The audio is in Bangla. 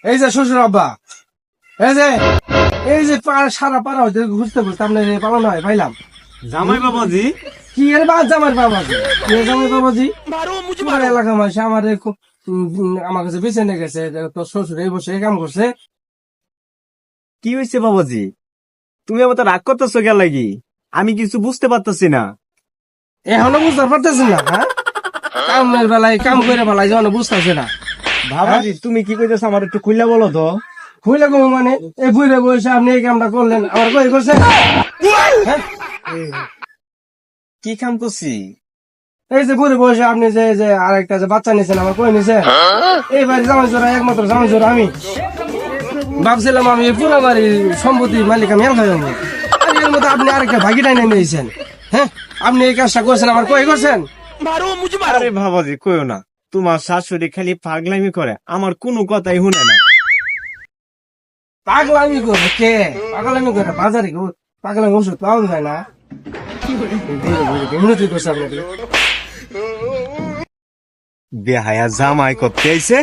এই যে শ্বশুর আব্বা, এই যে সারা পাড়া হইতে ঘুরতে ঘুরতে আপনার পালানো হয় পাইলাম। জামাই বাবাজি, কি এর বাদ জামাই বাবাজি, কি এর জামাই বাবাজি? তোমার এলাকা মাসে আমার আমার কাছে বেছে নিয়ে গেছে, তোর শ্বশুর এই বসে এই কাম করছে। কি হয়েছে বাবাজি? তুমি আমার তো রাগ করতেছো কেন লাগি? আমি কিছু বুঝতে পারতেছি না। এখনো বুঝতে পারতেছি না? হ্যাঁ, কামের বেলায় কাম করে বেলায় যখন বুঝতেছে না। বাবাজি তুমি কি কইতেছো আমার একটু খুলে বলো তো। খুলে কম মানে এই বুঝে বসে আপনি এই কামটা করলেন, আমার কই করছে? হ্যাঁ? কি কাম করছি? এই যে বুড়ে বসে আপনি যে যে আরেকটা যে বাচ্চা নিয়েছেন, আমার কই নিয়েছেন? এই বাড়ি জামাই জোড়া, একমাত্র জামাই জোড়া আমি। ভাবছিলাম আমি পুরো বাড়ির সম্পত্তির মালিক, আমি এলাকায় যাবো। আর এর মধ্যে আপনি আরেকটা ভাগিটাই নিয়ে নিয়েছেন। হ্যাঁ, আপনি এই কাজটা করছেন, আমার কই করছেন? আরে বাবাজি কইও না, তোমার শাশুড়ি খালি পাগলামি করে, আমার কোনো কথাই শুনে না। পাগলামি করবে কে? পাগলামি করে বাজারে পাগলামি ওষুধ পাওয়া যায় না। উন্নতি করছে আপনাকে। বেহায়া জামাই করতে আইছে।